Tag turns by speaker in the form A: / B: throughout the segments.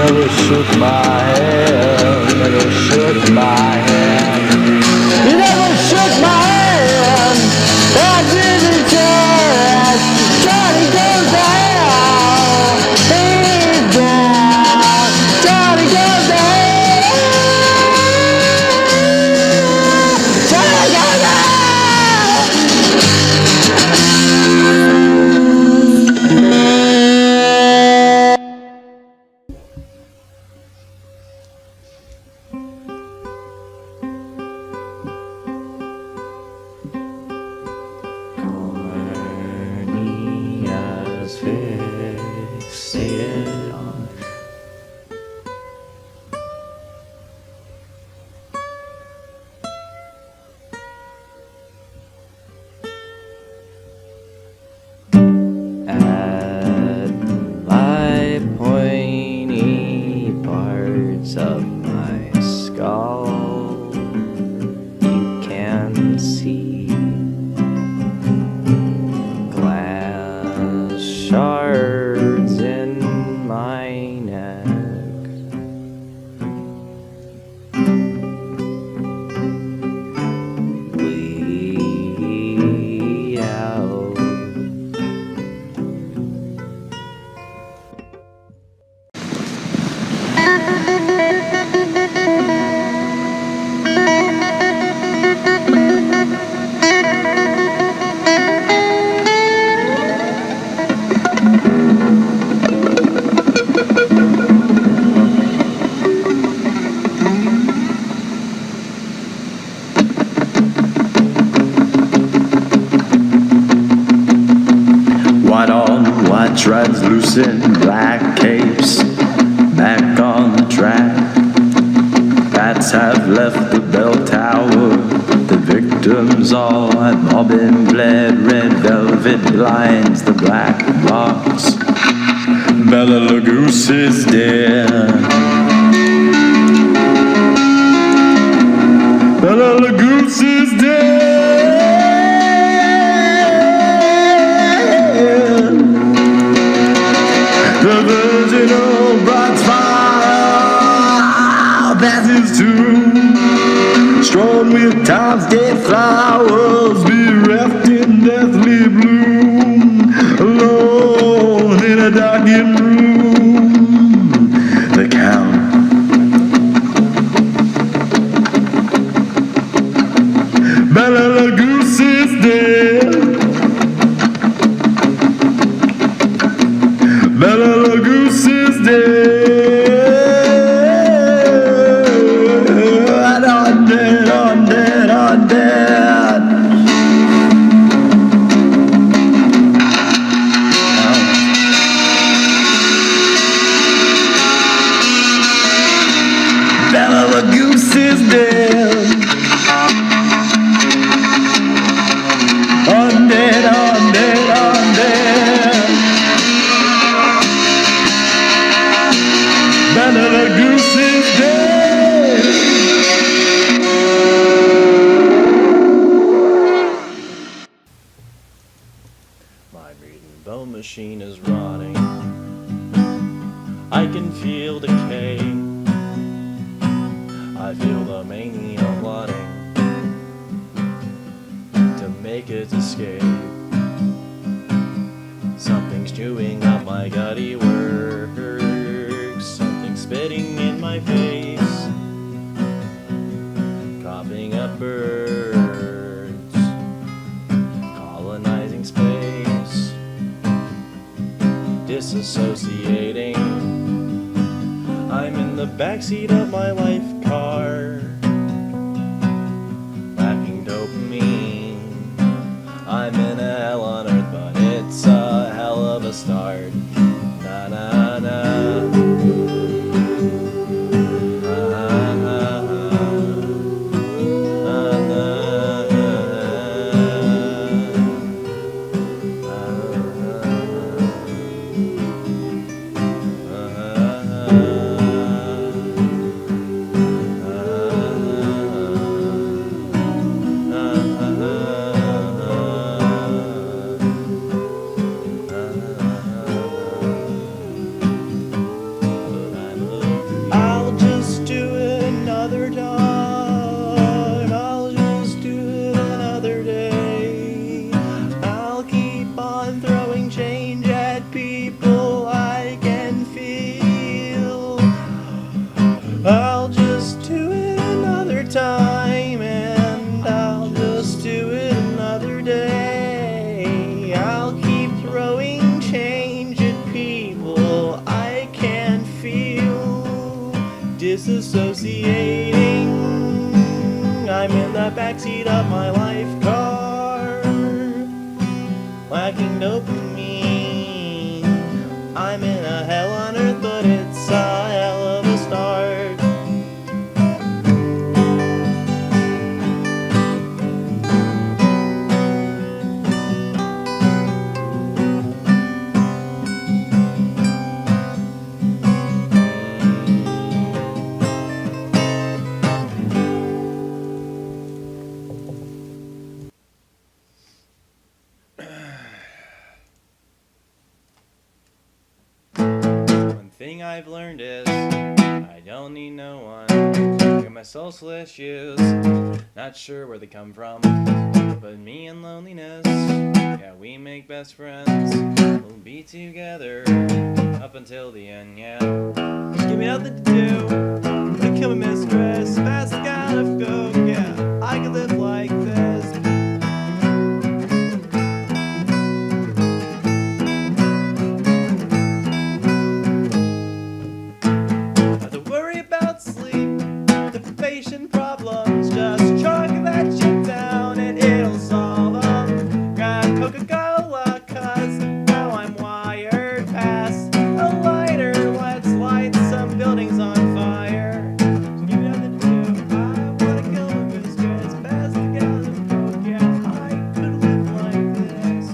A: never shook my hand, never shook my hand. You never shook my hand, I didn't care. Johnny goes down, he's down. Johnny goes down, Johnny goes down. Fixated on at my pointy parts of my skull, you can see glass shards in my neck. Way out.
B: White on white, translucent black capes, back on the track. Bats have left the bell tower, the victims all have all been bled. Red velvet blinds, the black box. Bela Lugosi is dead. Bela Lugosi is dead. The virginal bride's fire past his tomb, strewn with time's dead flowers, bereft in deathly bloom, alone in a darkened room. The Count, Bela Lugosi is dead. Undead, undead, undead. Bella the goose is dead. My breathing bone machine is rotting. I can feel decay. I feel the mania plotting to make its escape. Something's chewing up my gutty works. Something's spitting in my face. Coughing up birds. Colonizing space. Disassociating. I'm in the backseat of my life car. Lacking dopamine. I'm in a hell on earth, but it's a hell of a start. Na na na. I'll just do it another time. I'll just do it another day. I'll keep on throwing change at people I can feel. I'll just do it another time, and I'll just do it another day. I'll keep throwing change at people I can feel. Disassociating. I'm in the backseat of my life car. Lacking dopamine. I'm in a hell on earth, but it's a hell of a start. One thing I've learned is I don't need no one. Got my social issues, not sure where they come from, but me and loneliness, yeah, we make best friends. We'll be together up until the end, yeah. Give me nothing to do, become a mistress, fast out of coke, yeah. I could live like this. Problems, just chalk that shit down and it'll solve them. Grab Coca-Cola, cause now I'm wired past a lighter. Let's light some buildings on fire. Just give me nothing to do. I wanna kill a mistress, pass the gas of coke. Yeah, I could live like this.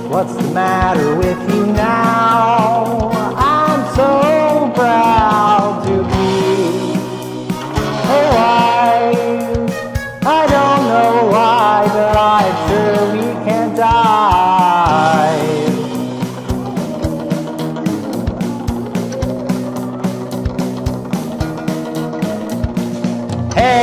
C: What's the matter with you now? I'm so proud to be alive. I don't know why, but I'm sure we can't die. Hey!